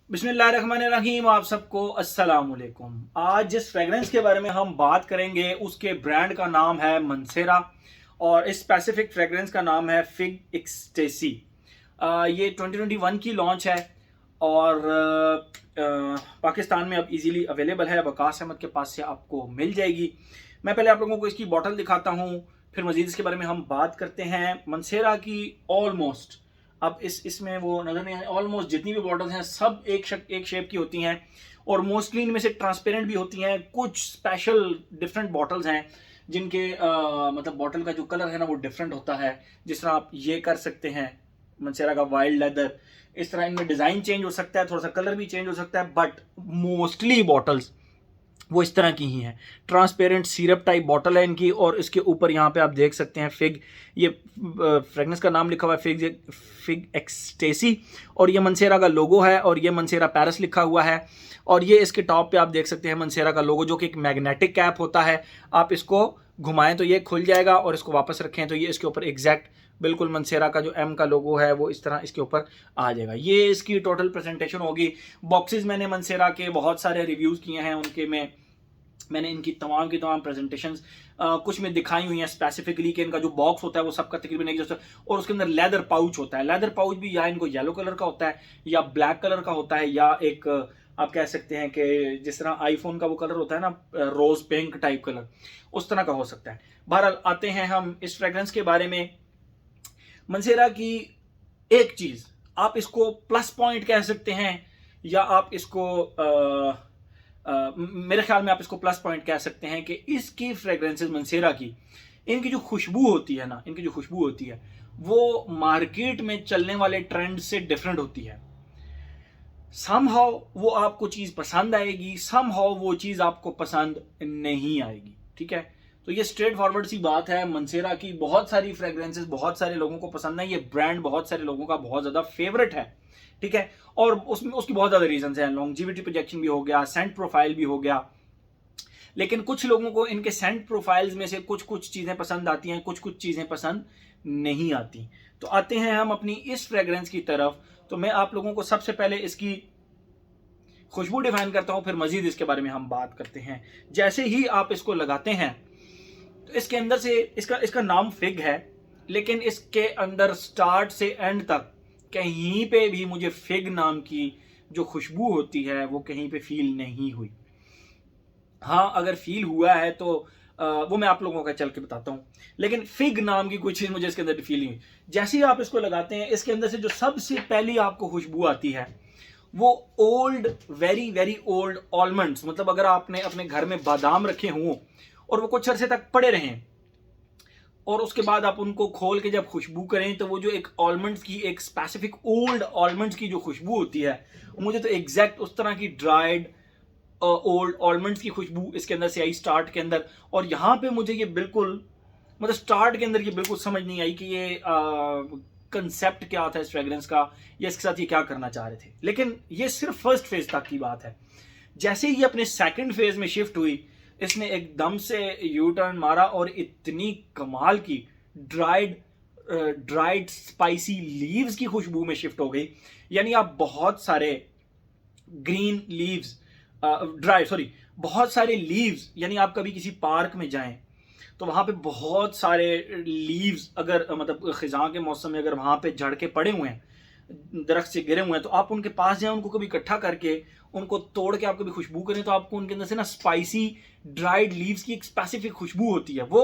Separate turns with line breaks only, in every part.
बिस्मिल्लाहिर्रहमानिर्रहीम। आप सबको अस्सलाम वालेकुम। आज जिस फ्रेगरेंस के बारे में हम बात करेंगे उसके ब्रांड का नाम है मंसेरा और इस स्पेसिफिक फ्रेगरेंस का नाम है फिग एक्सटेसी। ये 2021 की लॉन्च है और पाकिस्तान में अब इजीली अवेलेबल है। वकास अहमद के पास से आपको मिल जाएगी। मैं पहले आप लोगों को इसकी बॉटल दिखाता हूँ, फिर मजीद इसके बारे में हम बात करते हैं। मंसेरा की ऑलमोस्ट अब इसमें वो नजर नहीं आए, ऑलमोस्ट जितनी भी बॉटल्स हैं सब एक शेप की होती हैं और मोस्टली इनमें से ट्रांसपेरेंट भी होती हैं। कुछ स्पेशल डिफरेंट बॉटल्स हैं जिनके मतलब बॉटल का जो कलर है ना वो डिफरेंट होता है। जिस तरह आप ये कर सकते हैं मंसेरा का वाइल्ड लेदर, इस तरह इनमें डिजाइन चेंज हो सकता है, थोड़ा सा कलर भी चेंज हो सकता है, बट मोस्टली बॉटल्स वो इस तरह की ही हैं। ट्रांसपेरेंट सिरप टाइप बॉटल है इनकी और इसके ऊपर यहाँ पे आप देख सकते हैं फिग, ये फ्रेगनेंस का नाम लिखा हुआ है फिग एक्सटेसी और ये मंसेरा का लोगो है और ये मंसेरा पेरिस लिखा हुआ है। और ये इसके टॉप पे आप देख सकते हैं मंसेरा का लोगो जो कि एक मैग्नेटिक कैप होता है। आप इसको घुमाएं तो ये खुल जाएगा और इसको वापस रखें तो ये इसके ऊपर एग्जैक्ट बिल्कुल मंसेरा का जो एम का लोगो है वो इस तरह इसके ऊपर आ जाएगा। ये इसकी टोटल प्रेजेंटेशन होगी। बॉक्सेस मैंने मंसेरा के बहुत सारे रिव्यूज़ किए हैं, उनके में मैंने इनकी तमाम की तमाम प्रेजेंटेशंस कुछ में दिखाई हुई हैं स्पेसिफिकली कि इनका जो बॉक्स होता है वो सबका तकरीबन एक जैसा, और उसके अंदर लेदर पाउच होता है। लेदर पाउच भी या इनको येलो कलर का होता है या ब्लैक कलर का होता है या एक आप कह सकते हैं कि जिस तरह आईफोन का वो कलर होता है ना, रोज पिंक टाइप कलर, उस तरह का हो सकता है। बहरहाल आते हैं हम इस फ्रेग्रेंस के बारे में। मंसेरा की एक चीज, आप इसको प्लस पॉइंट कह सकते हैं या आप इसको मेरे ख्याल में आप इसको प्लस पॉइंट कह सकते हैं कि इसकी फ्रेग्रेंसेस मंसेरा की, इनकी जो खुशबू होती है ना, इनकी जो खुशबू होती है वो मार्केट में चलने वाले ट्रेंड से डिफरेंट होती है। समहाउ वो आपको चीज पसंद आएगी, समहाउ वो चीज आपको पसंद नहीं आएगी। ठीक है, तो ये स्ट्रेट फॉरवर्ड सी बात है। मंसेरा की बहुत सारी फ्रेग्रेंसेस बहुत सारे लोगों को पसंद है, ये ब्रांड बहुत सारे लोगों का बहुत ज्यादा फेवरेट है। ठीक है, और उसमें उसकी बहुत ज्यादा रीजन हैं। लॉन्जिविटी प्रोजेक्शन भी हो गया, सेंट प्रोफाइल भी हो गया, लेकिन कुछ लोगों को इनके सेंट प्रोफाइल्स में से कुछ कुछ चीजें पसंद आती हैं, कुछ कुछ चीजें पसंद नहीं आती। तो आते हैं हम अपनी इस फ्रेग्रेंस की तरफ। तो मैं आप लोगों को सबसे पहले इसकी खुशबू डिफाइन करता हूं, फिर मजीद इसके बारे में हम बात करते हैं। जैसे ही आप इसको लगाते हैं तो इसके अंदर से इसका इसका नाम फिग है, लेकिन इसके अंदर स्टार्ट से एंड तक कहीं पे भी मुझे फिग नाम की जो खुशबू होती है वो कहीं पे फील नहीं हुई। हाँ, अगर फील हुआ है तो वो मैं आप लोगों का चल के बताता हूँ, लेकिन फिग नाम की कोई चीज मुझे इसके अंदर फील नहीं हुई। जैसे ही आप इसको लगाते हैं इसके अंदर से जो सबसे पहली आपको खुशबू आती है वो old, very very old almonds, मतलब अगर आपने अपने घर में बादाम रखे हों और वो कुछ अरसे तक पड़े रहें और उसके बाद आप उनको खोल के जब खुशबू करें तो वो जो एक ऑलमंड्स की, एक स्पेसिफिक ओल्ड ऑलमंड्स की जो खुशबू होती है, मुझे तो एग्जैक्ट उस तरह की ड्राइड ओल्ड ऑलमंड्स की खुशबू इसके अंदर से आई स्टार्ट के अंदर। और यहाँ पे मुझे ये बिल्कुल, मतलब स्टार्ट के अंदर ये बिल्कुल समझ नहीं आई कि ये कंसेप्ट क्या था इस फ्रेग्रेंस का या इसके साथ ये क्या करना चाह रहे थे। लेकिन ये सिर्फ फर्स्ट फेज तक की बात है। जैसे ही अपने सेकंड फेज में शिफ्ट हुई, इसने एकदम से यू टर्न मारा और इतनी कमाल की ड्राइड ड्राइड स्पाइसी लीव्स की खुशबू में शिफ्ट हो गई। यानी आप बहुत सारे ग्रीन लीव्स, ड्राई सॉरी बहुत सारे लीव्स, यानी आप कभी किसी पार्क में जाएं तो वहां पे बहुत सारे लीव्स, अगर मतलब खिजां के मौसम में अगर वहां पे झड़ के पड़े हुए हैं, दरख्त से गिरे हुए हैं, तो आप उनके पास जाएं, उनको कभी इकट्ठा करके उनको तोड़ के आप कभी खुशबू करें तो आपको उनके अंदर से ना स्पाइसी ड्राइड लीव्स की एक स्पेसिफिक खुशबू होती है वो।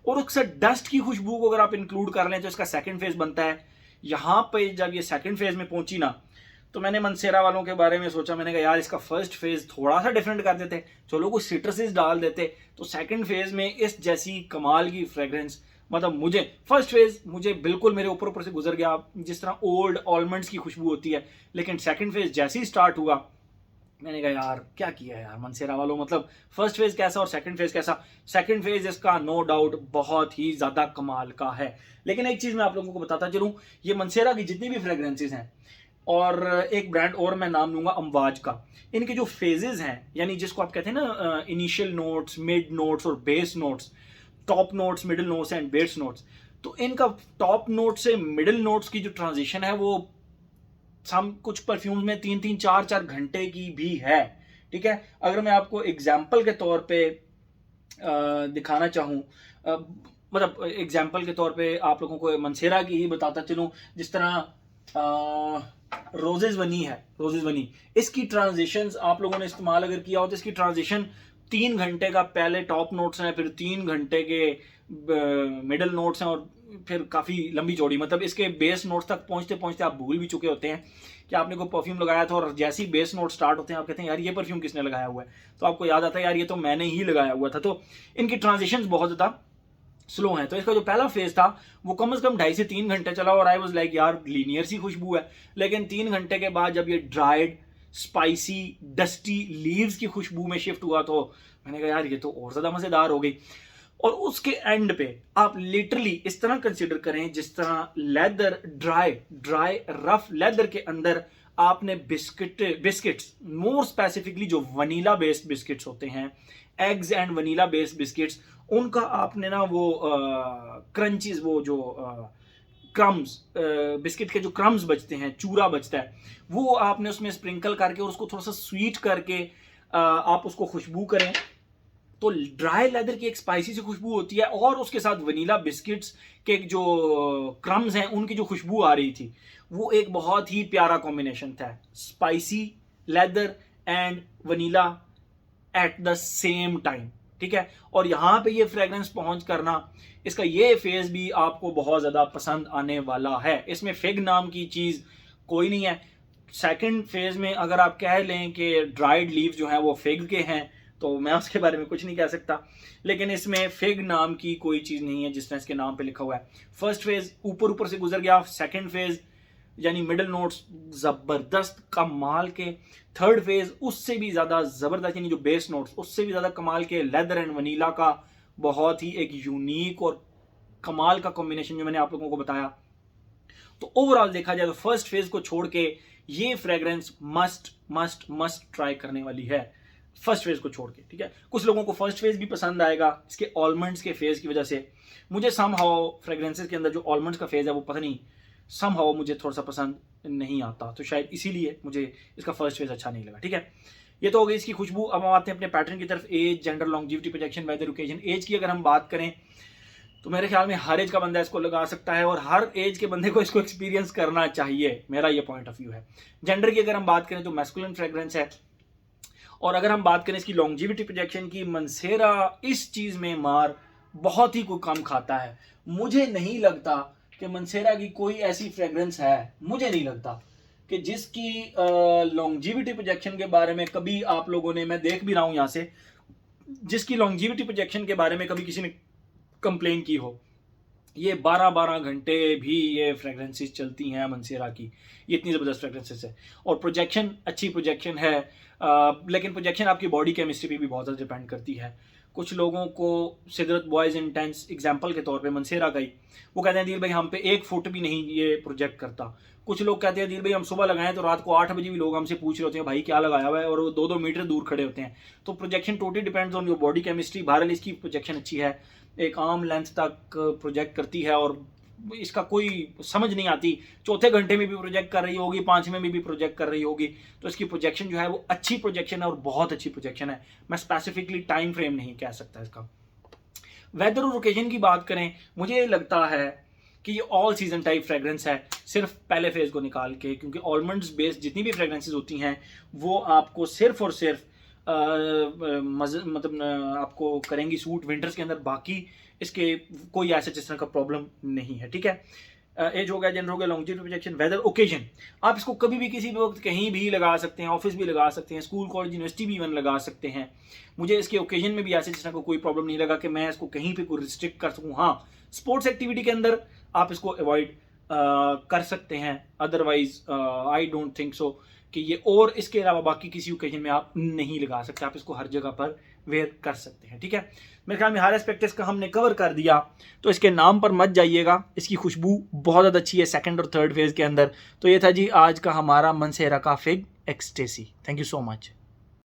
और उससे डस्ट की खुशबू को अगर आप इंक्लूड कर लें तो इसका सेकंड फेज बनता है। यहां पे जब ये सेकंड फेज में पहुंची ना, तो मैंने मंसेरा वालों के बारे में सोचा, मैंने कहा यार इसका फर्स्ट फेज थोड़ा सा डिफरेंट कर देते, चलो कुछ सिट्रसेस डाल देते, तो सेकंड फेज में इस जैसी कमाल की फ्रेग्रेंस, मतलब मुझे फर्स्ट फेज मुझे बिल्कुल मेरे ऊपर ऊपर से गुजर गया जिस तरह ओल्ड ऑलमंड्स की खुशबू होती है। लेकिन सेकंड फेज जैसे ही स्टार्ट हुआ मैंने कहा यार क्या किया है यार मंसेरा वालों, मतलब फर्स्ट फेज कैसा और सेकंड फेज कैसा। सेकंड फेज इसका नो डाउट बहुत ही ज्यादा कमाल का है। लेकिन एक चीज मैं आप लोगों को बताता चलूं, ये मंसेरा की जितनी भी फ्रेग्रेंसेस हैं, और एक ब्रांड और मैं नाम लूंगा अमवाज का, इनके जो फेजेस हैं, यानी जिसको आप कहते हैं ना इनिशियल नोट्स, मिड नोट्स और base notes, top notes, middle notes and base notes, तो इनका टॉप नोट से मिडिल नोट्स की जो ट्रांजिशन है वो कुछ परफ्यूम में 3-3 4-4 घंटे की भी है, ठीक है। अगर मैं आपको एग्जाम्पल के तौर पे दिखाना चाहूँ, मतलब एग्जाम्पल के तौर पे आप लोगों को मंसेरा की ही बताता चलूँ, जिस तरह रोजेज वनी है, रोजेज वनी, इसकी ट्रांजिशंस आप लोगों ने इस्तेमाल अगर किया हो तो इसकी ट्रांजिशन 3 घंटे का पहले टॉप नोट्स हैं, फिर 3 घंटे के मिडल नोट्स हैं, और फिर काफ़ी लंबी चौड़ी, मतलब इसके बेस नोट्स तक पहुंचते पहुंचते आप भूल भी चुके होते हैं कि आपने कोई परफ्यूम लगाया था, और जैसे ही बेस नोट स्टार्ट होते हैं आप कहते हैं यार ये परफ्यूम किसने लगाया हुआ है, तो आपको याद आता है यार ये तो मैंने ही लगाया हुआ था। तो इनकी ट्रांजिशंस बहुत ज़्यादा स्लो हैं। तो इसका जो पहला फेज था वो कम से कम 2.5 से 3 घंटे चला, और आई वाज लाइक यार लीनियर सी खुशबू है। लेकिन 3 घंटे के बाद जब ये ड्राइड स्पाइसी डस्टी लीव्स की खुशबू में शिफ्ट हुआ तो मैंने कहा यार ये तो और ज़्यादा मज़ेदार हो गई। और उसके एंड पे आप लिटरली इस तरह कंसिडर करें जिस तरह लेदर ड्राई रफ लेदर के अंदर आपने बिस्किट्स मोर स्पेसिफिकली जो वनीला बेस्ड बिस्किट्स होते हैं, eggs and vanilla based biscuits, उनका आपने ना वो क्रंचीज, वो जो क्रम्स, बिस्किट के जो क्रम्स बचते हैं, चूरा बचता है, वो आपने उसमें स्प्रिंकल करके और उसको थोड़ा सा स्वीट करके आप उसको खुशबू करें तो ड्राई लेदर की एक स्पाइसी सी खुशबू होती है, और उसके साथ वनीला बिस्किट्स के जो क्रम्स हैं उनकी जो खुशबू आ रही थी, वो एक बहुत ही प्यारा कॉम्बिनेशन था, spicy leather and vanilla at the same time, ठीक है। और यहाँ पे ये फ्रेग्रेंस पहुंच करना, इसका ये फेज भी आपको बहुत ज़्यादा पसंद आने वाला है। इसमें फिग नाम की चीज़ कोई नहीं है। सेकंड फेज में अगर आप कह लें कि ड्राइड लीव्स जो हैं वो फिग के हैं, तो मैं उसके बारे में कुछ नहीं कह सकता, लेकिन इसमें फिग नाम की कोई चीज़ नहीं है जिस तरह इसके नाम पे लिखा हुआ है। फर्स्ट फेज ऊपर से गुजर गया, सेकंड फेज यानी मिडल नोट्स ज़बरदस्त कमाल के, थर्ड फेज उससे भी ज़्यादा ज़बरदस्त यानी जो बेस नोट्स उससे भी ज़्यादा कमाल के, लेदर एंड वनीला का बहुत ही एक यूनिक और कमाल का कॉम्बिनेशन जो मैंने आप लोगों को बताया। तो ओवरऑल देखा जाए तो फर्स्ट फेज को छोड़ के ये fragrance must must must try करने वाली है, फर्स्ट फेज को छोड़ के, ठीक है। कुछ लोगों को फर्स्ट फेज भी पसंद आएगा इसके ऑलमंड्स के फेज की वजह से। मुझे समहाउ फ्रेग्रेंसेस के अंदर जो ऑलमंड्स का फेज है वो पता नहीं समहाउ मुझे थोड़ा सा पसंद नहीं आता, तो शायद इसीलिए मुझे इसका फर्स्ट फेज अच्छा नहीं लगा, ठीक है। ये तो हो गई इसकी खुशबू। अब हम आते हैं अपने पैटर्न की तरफ, age, gender, longevity, projection, weather, occasion. Age की अगर हम बात करें तो मेरे ख्याल में हर एज का बंदा इसको लगा सकता है, और हर एज के बंदे को इसको एक्सपीरियंस करना चाहिए, मेरा ये पॉइंट ऑफ व्यू है। जेंडर की अगर हम बात करें तो मैस्कुलिन फ्रेग्रेंस है, और अगर हम बात करें इसकी लॉन्जिविटी प्रोजेक्शन की, मंसेरा इस चीज़ में मार बहुत ही कोई कम खाता है। मुझे नहीं लगता कि मंसेरा की कोई ऐसी फ्रेग्रेंस है, मुझे नहीं लगता कि जिसकी लॉन्जिविटी प्रोजेक्शन के बारे में कभी आप लोगों ने, मैं देख भी रहा हूँ यहाँ से, जिसकी लॉन्जिविटी प्रोजेक्शन के बारे में कभी किसी ने कंप्लेन की हो। ये 12-12 घंटे भी ये फ्रेग्रेंसेस चलती हैं मंसेरा की, ये इतनी ज़बरदस्त फ्रेग्रेंसेस है। और प्रोजेक्शन अच्छी प्रोजेक्शन है, लेकिन प्रोजेक्शन आपकी बॉडी केमिस्ट्री पे भी बहुत ज़्यादा डिपेंड करती है। कुछ लोगों को सिदरत बॉयज़ इंटेंस एग्जाम्पल के तौर पे मंसेरा का ही, वो कहते हैं दिल भाई हम पे 1 फुट भी नहीं ये प्रोजेक्ट करता। कुछ लोग कहते हैं दिल भाई हम सुबह लगाएं तो रात को 8 बजे भी लोग हमसे पूछ रहे होते हैं भाई क्या लगाया हुआ है, और वो 2-2 मीटर दूर खड़े होते हैं। तो projection totally depends on your body chemistry. बहरहाल इसकी प्रोजेक्शन अच्छी है, एक आर्म लेंथ तक प्रोजेक्ट करती है, और इसका कोई समझ नहीं आती, चौथे घंटे में भी प्रोजेक्ट कर रही होगी, 5वें में भी प्रोजेक्ट कर रही होगी। तो इसकी प्रोजेक्शन जो है वो अच्छी प्रोजेक्शन है, और बहुत अच्छी प्रोजेक्शन है। मैं स्पेसिफिकली टाइम फ्रेम नहीं कह सकता इसका। वेदर और ओकेजन की बात करें, मुझे लगता है कि ये ऑल सीजन टाइप फ्रेग्रेंस है, सिर्फ पहले फेज को निकाल के, क्योंकि ऑलमंड्स बेस्ड जितनी भी फ्रेग्रेंसेज होती हैं वो आपको सिर्फ और सिर्फ मतलब आपको करेंगी सूट विंटर्स के अंदर, बाकी इसके कोई ऐसे जिस तरह का प्रॉब्लम नहीं है, ठीक है। एज हो गया, जेंडर हो गया, लॉन्जिविटी प्रोजेक्शन, वेदर, ओकेजन। आप इसको कभी भी किसी भी वक्त कहीं भी लगा सकते हैं, ऑफिस भी लगा सकते हैं, स्कूल कॉलेज यूनिवर्सिटी भी इवन लगा सकते हैं। मुझे इसके ओकेजन में भी ऐसे जिस तरह का कोई प्रॉब्लम नहीं लगा कि मैं इसको कहीं पे कोई रिस्ट्रिक्ट कर सकूँ। हाँ, स्पोर्ट्स एक्टिविटी के अंदर आप इसको अवॉइड कर सकते हैं, otherwise I don't think so कि ये, और इसके अलावा बाकी किसी ओकेजन में आप नहीं लगा सकते, आप इसको हर जगह पर वेयर कर सकते हैं, ठीक है। मेरे ख्याल में हर एस्पेक्ट इसका हमने कवर कर दिया, तो इसके नाम पर मत जाइएगा, इसकी खुशबू बहुत ज़्यादा अच्छी है सेकंड और थर्ड फेज के अंदर। तो ये था जी आज का हमारा मंसेरा का fig ecstasy. Thank you so much.